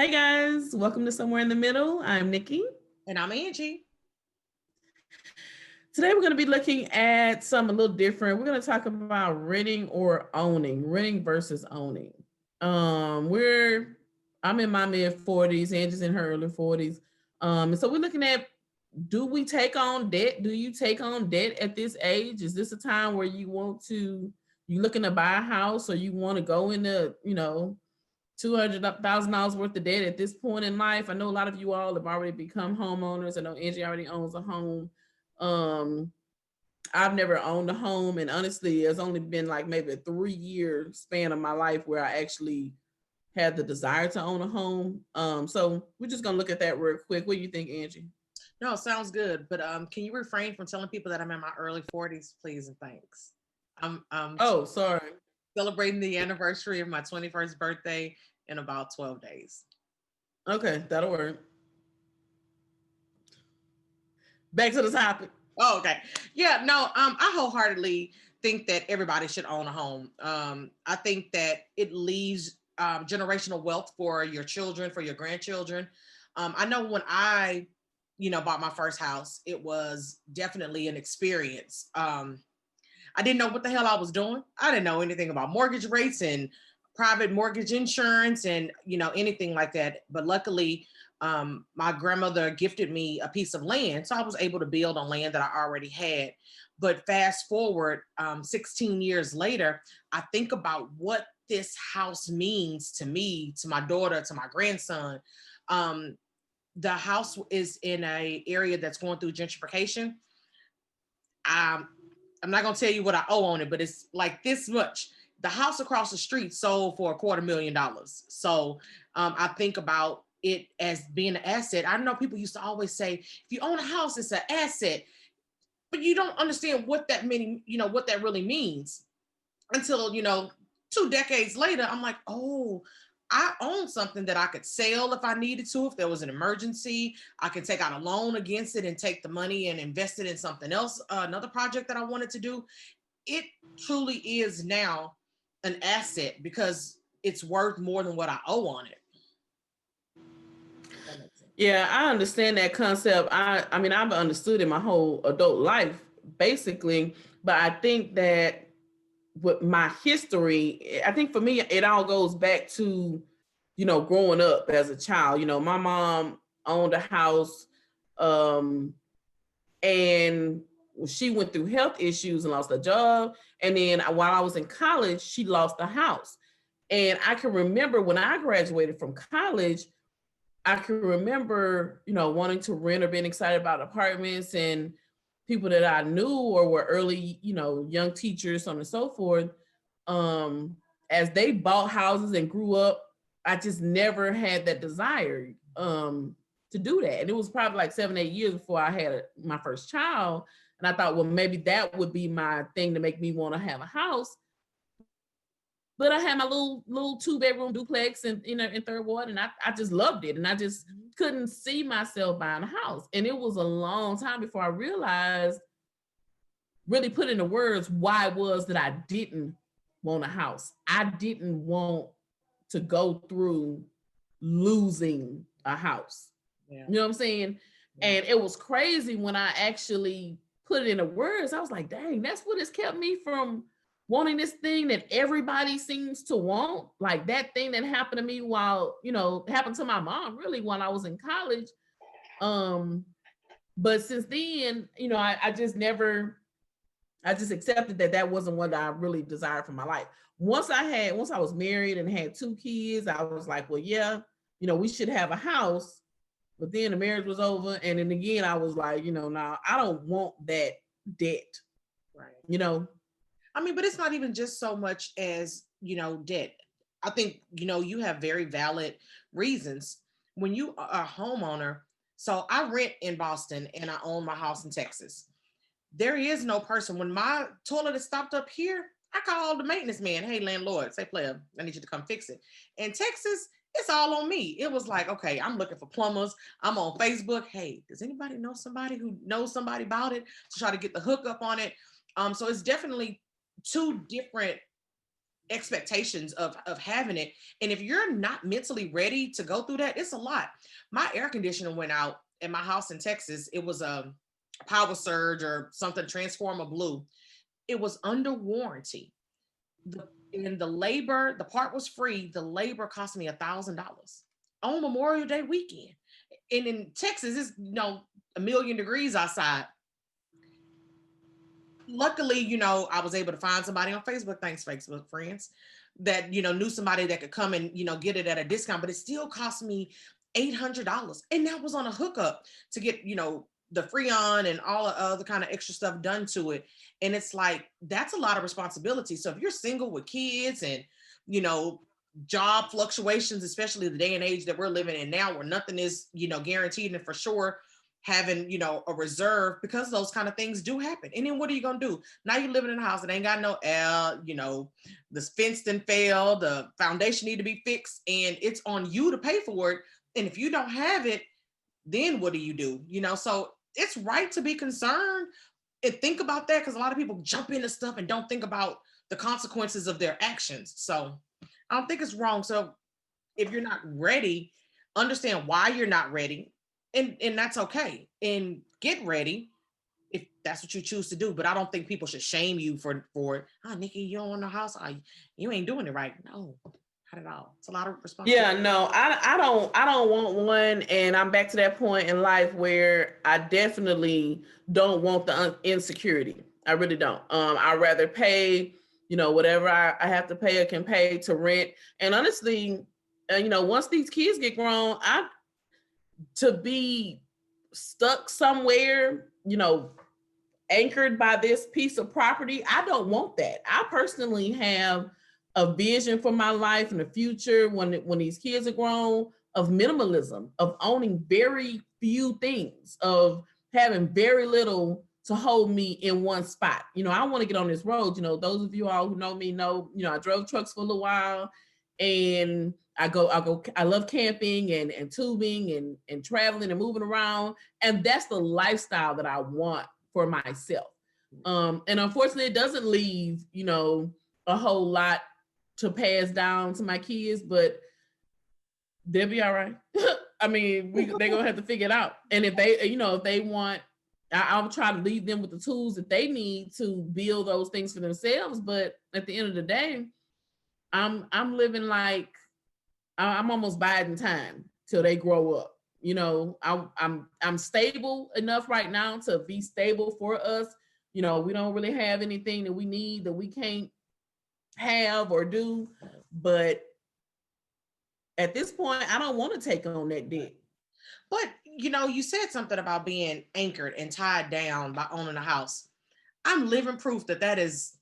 Hey guys, welcome to Somewhere in the Middle. I'm Nikki. And I'm Angie. Today we're going to be looking at something a little different. We're going to talk about renting or owning, renting versus owning. We're I'm in my mid 40s, Angie's in her early 40s. And so we're looking at, do we take on debt? Do you take on debt at this age? Is this a time where you looking to buy a house, or you want to go into, $200,000 worth of debt at this point in life? I know a lot of you all have already become homeowners. I know Angie already owns a home. Um, I've never owned a home, and honestly, it's only been like maybe a 3-year span of my life where I actually had the desire to own a home. So we're just gonna look at that real quick. What do you think, Angie? No, sounds good. But can you refrain from telling people that I'm in my early 40s, please and thanks. I'm Oh, sorry. celebrating the anniversary of my 21st birthday in about 12 days. Okay, that'll work. Back to the topic. Oh, okay. Yeah, no, I wholeheartedly think that everybody should own a home. I think that it leaves generational wealth for your children, for your grandchildren. I know when I, bought my first house, it was definitely an experience. I didn't know what the hell I was doing. I didn't know anything about mortgage rates and private mortgage insurance and anything like that. But luckily, my grandmother gifted me a piece of land, so I was able to build on land that I already had. But fast forward, 16 years later, I think about what this house means to me, to my daughter, to my grandson. The house is in a area that's going through gentrification. Um, I'm not gonna tell you what I owe on it, but it's like this much. The house across the street sold for $250,000. So I think about it as being an asset. I know people used to always say, if you own a house, it's an asset, but you don't understand what that what that really means until 2 decades later. I'm like, oh, I own something that I could sell if I needed to. If there was an emergency, I could take out a loan against it and take the money and invest it in something else, another project that I wanted to do. It truly is now an asset because it's worth more than what I owe on it. Yeah, I understand that concept. I mean, I've understood it my whole adult life, basically. But I think that with my history, I think for me, it all goes back to, growing up as a child. My mom owned a house, um, and she went through health issues and lost her job. And then while I was in college, she lost the house. And I can remember when I graduated from college, I can remember, wanting to rent or being excited about apartments, and people that I knew or were early, young teachers, so on and so forth. Um, as they bought houses and grew up, I just never had that desire to do that. And it was probably like 7, 8 years before I had my first child. And I thought, well, maybe that would be my thing to make me want to have a house. But I had my little 2-bedroom duplex in Third Ward, and I just loved it, and I just couldn't see myself buying a house. And it was a long time before I realized, really put into words, why it was that I didn't want a house. I didn't want to go through losing a house. Yeah. You know what I'm saying? Yeah. And it was crazy when I actually put it into words. I was like, dang, that's what has kept me from wanting this thing that everybody seems to want. Like that thing that happened to me while, happened to my mom really while I was in college. But since then, I just accepted that wasn't what I really desired for my life. Once I was married and had 2 kids, I was like, well, yeah, we should have a house. But then the marriage was over. And then again, I was like, nah, I don't want that debt. Right. I mean, but it's not even just so much as, debt. I think, you have very valid reasons. When you are a homeowner, so I rent in Boston and I own my house in Texas. There is no person. When my toilet is stopped up here, I call the maintenance man. Hey, landlord, say, player, I need you to come fix it. In Texas, it's all on me. It was like, okay, I'm looking for plumbers. I'm on Facebook. Hey, does anybody know somebody who knows somebody about it to try to get the hookup on it? So it's definitely 2 different expectations of having it. And if you're not mentally ready to go through that, it's a lot. My air conditioner went out at my house in Texas. It was a power surge or something, transformer blew. It was under warranty. And the labor, the part was free. The labor cost me $1,000 on Memorial Day weekend. And in Texas, it's, you know, 1,000,000 degrees outside. Luckily, you know, I was able to find somebody on Facebook, thanks Facebook friends, that, you know, knew somebody that could come and, you know, get it at a discount, but it still cost me $800. And that was on a hookup to get, you know, the Freon and all the other kind of extra stuff done to it. And it's like, that's a lot of responsibility. So if you're single with kids and, you know, job fluctuations, especially the day and age that we're living in now, where nothing is, you know, guaranteed, and for sure having, you know, a reserve, because those kind of things do happen. And then what are you gonna do? Now you're living in a house that ain't got no air, you know, the fence didn't fail, the foundation need to be fixed, and it's on you to pay for it. And if you don't have it, then what do? You know, so it's right to be concerned and think about that, because a lot of people jump into stuff and don't think about the consequences of their actions. So I don't think it's wrong. So if you're not ready, understand why you're not ready, and that's okay. And get ready if that's what you choose to do. But I don't think people should shame you for it. Oh, Nikki, you don't want no house. Oh, you ain't doing it right. No, not at all. It's a lot of responsibility. Yeah, no, I don't want one. And I'm back to that point in life where I definitely don't want the insecurity. I really don't. I'd rather pay, you know, whatever I have to pay or can pay to rent. And honestly, you know, once these kids get grown, to be stuck somewhere, you know, anchored by this piece of property, I don't want that. I personally have a vision for my life in the future when these kids are grown, of minimalism, of owning very few things, of having very little to hold me in one spot. You know, I want to get on this road. You know, those of you all who know me know, you know, I drove trucks for a little while, and I love camping and tubing and traveling and moving around. And that's the lifestyle that I want for myself. And unfortunately, it doesn't leave, you know, a whole lot to pass down to my kids, but they'll be all right. I mean, they're gonna have to figure it out. And if they, you know, if they want, I'll try to leave them with the tools that they need to build those things for themselves. But at the end of the day, I'm living like I'm almost biding time till they grow up. You know, I'm stable enough right now to be stable for us. You know, we don't really have anything that we need that we can't have or do. But at this point, I don't want to take on that debt. But, you know, you said something about being anchored and tied down by owning a house. I'm living proof that that is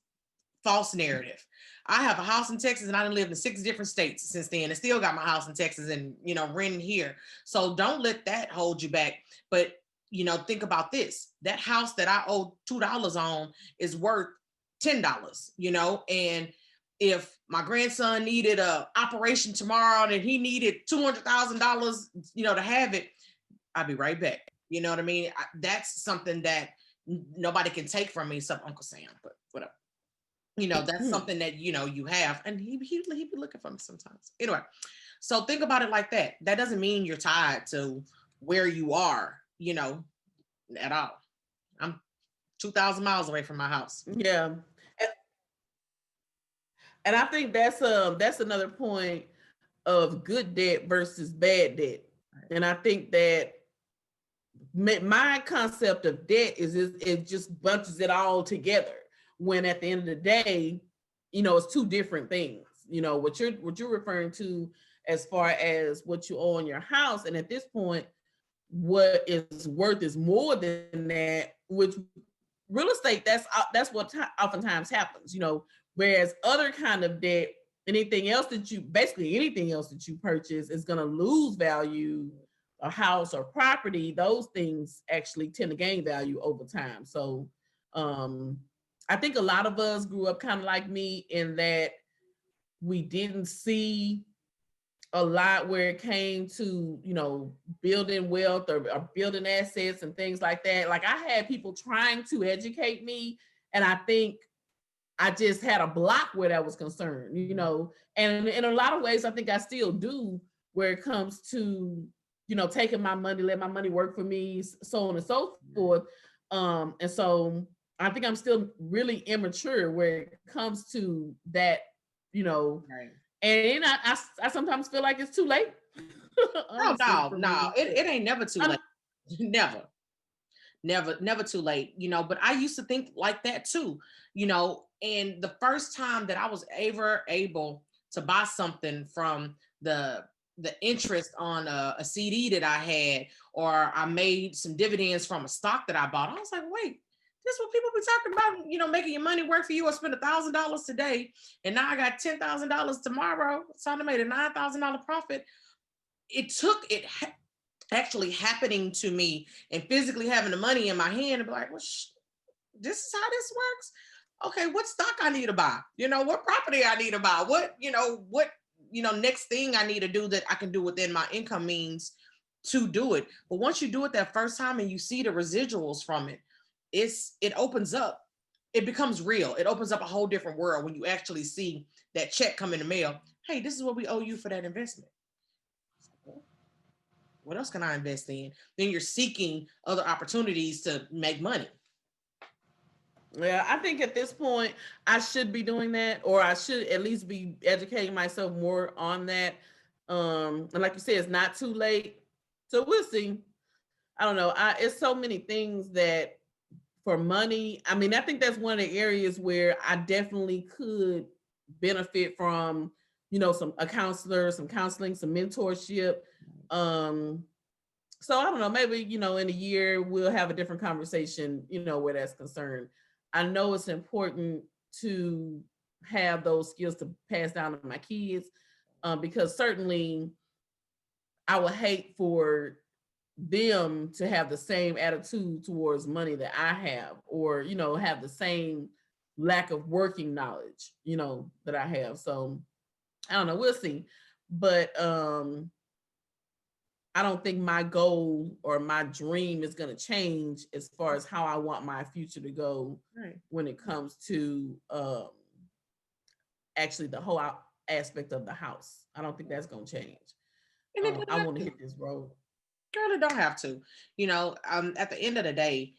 false narrative. I have a house in Texas, and I done lived in 6 different states since then, and still got my house in Texas and, you know, renting here. So don't let that hold you back. But, you know, think about this. That house that I owe $2 on is worth $10, you know, and if my grandson needed a operation tomorrow and he needed $200,000, you know, to have it, I'll be right back. You know what I mean? That's something that nobody can take from me except Uncle Sam, but whatever. You know, that's something that, you know, you have, and he be looking for me sometimes. Anyway, so think about it like that. That doesn't mean you're tied to where you are, you know, at all. I'm 2,000 miles away from my house. Yeah. And I think that's another point of good debt versus bad debt. And I think that my concept of debt is it just bunches it all together, when at the end of the day, you know, it's two different things. You know, what you're referring to as far as what you owe on your house, and at this point, what is worth is more than that. Which real estate, that's what oftentimes happens. You know, whereas other kind of debt, anything else that you purchase is going to lose value. A house or property, those things actually tend to gain value over time. So I think a lot of us grew up kind of like me, in that we didn't see a lot where it came to, you know, building wealth or building assets and things like that. Like, I had people trying to educate me, and I think I just had a block where that was concerned, you know, and in a lot of ways, I think I still do where it comes to, you know, taking my money, let my money work for me, so on and so forth. And so I think I'm still really immature where it comes to that, you know, Right. and I sometimes feel like it's too late. No, Honestly, no, for no. me. It ain't never too I'm, late. Never. Never too late, you know. But I used to think like that too, you know. And the first time that I was ever able to buy something from the interest on a CD that I had, or I made some dividends from a stock that I bought, I was like, wait, this is what people be talking about, you know, making your money work for you. Or spend $1,000 today, and now I got $10,000 tomorrow. So I made a $9,000 profit. It took it actually happening to me and physically having the money in my hand and be like, well, this is how this works. Okay, what stock I need to buy? You know, what property I need to buy? What next thing I need to do that I can do within my income means to do it. But once you do it that first time and you see the residuals from it, it opens up. It becomes real. It opens up a whole different world when you actually see that check come in the mail. Hey, this is what we owe you for that investment. What else can I invest in? Then you're seeking other opportunities to make money. yeah, I think at this point I should be doing that, or I should at least be educating myself more on that. And like you said, it's not too late, so we'll see. I don't know. It's so many things that for money. I mean, I think that's one of the areas where I definitely could benefit from, you know, some a counselor, some counseling, some mentorship. Um, so I don't know, maybe, you know, in a year we'll have a different conversation, you know, where that's concerned. I know it's important to have those skills to pass down to my kids, because certainly I would hate for them to have the same attitude towards money that I have, or, you know, have the same lack of working knowledge, you know, that I have. So I don't know, we'll see. But I don't think my goal or my dream is going to change as far as how I want my future to go, Right. when it comes to actually the whole aspect of the house. I don't think that's going to change. And it don't I have want to to. hit this road. Girl, it don't have to. You know, at the end of the day,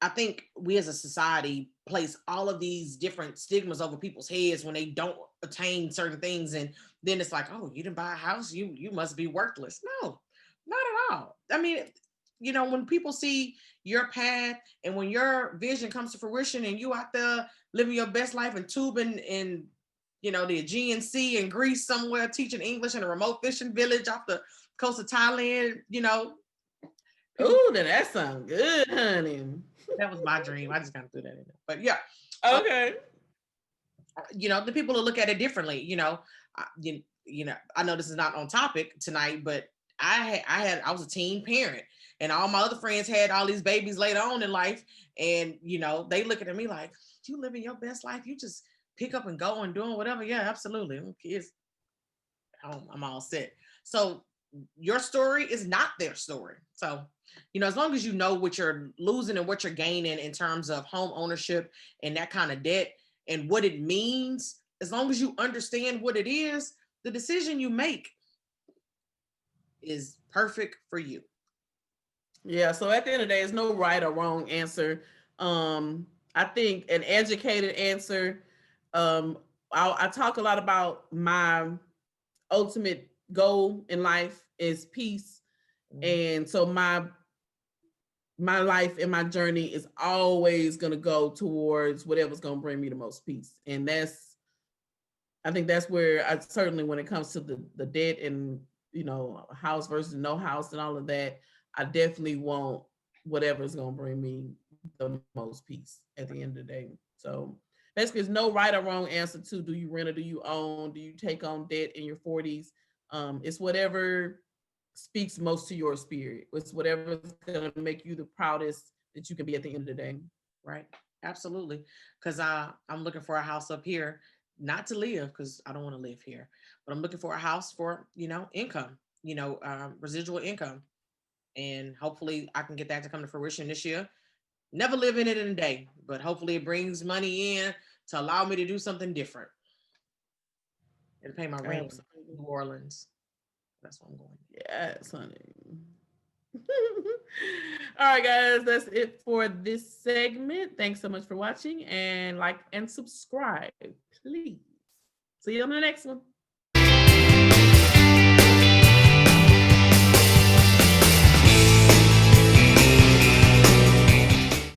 I think we as a society place all of these different stigmas over people's heads when they don't attain certain things. And then it's like, oh, you didn't buy a house, you must be worthless. No, not at all. I mean, you know, when people see your path and when your vision comes to fruition and you out there living your best life and tubing in, you know, the Aegean Sea in Greece somewhere, teaching English in a remote fishing village off the coast of Thailand, you know, people, Ooh, then that sounds good, honey. that was my dream. I just kind of threw that in there. But yeah, Okay. you know, the people will look at it differently. You know, you know, I know this is not on topic tonight, but I was a teen parent, and all my other friends had all these babies later on in life, and you know, they looking at me like, you living your best life, you just pick up and go and doing whatever. Yeah, absolutely. Kids at home, I'm all set. So your story is not their story. So, you know, as long as you know what you're losing and what you're gaining in terms of home ownership and that kind of debt and what it means, as long as you understand what it is, the decision you make is perfect for you. Yeah. So at the end of the day, there's no right or wrong answer. I think an educated answer. Um, I talk a lot about my ultimate goal in life is peace, Mhm. and so my life and my journey is always going to go towards whatever's going to bring me the most peace, and I think that's where I certainly, when it comes to the debt and, you know, house versus no house and all of that, I definitely want whatever's gonna bring me the most peace at the end of the day. So basically, there's no right or wrong answer to, do you rent or do you own? Do you take on debt in your 40s? It's whatever speaks most to your spirit. It's whatever's gonna make you the proudest that you can be at the end of the day. Right. Absolutely. Because I'm looking for a house up here, not to live, because I don't want to live here, but I'm looking for a house for, you know, income, you know, residual income. And hopefully I can get that to come to fruition this year. Never live in it in a day, but hopefully it brings money in to allow me to do something different and pay my rent Absolutely. in New Orleans. That's what I'm going. Yes, honey. All right, guys, that's it for this segment. Thanks so much for watching, and like and subscribe, please. See you on the next one.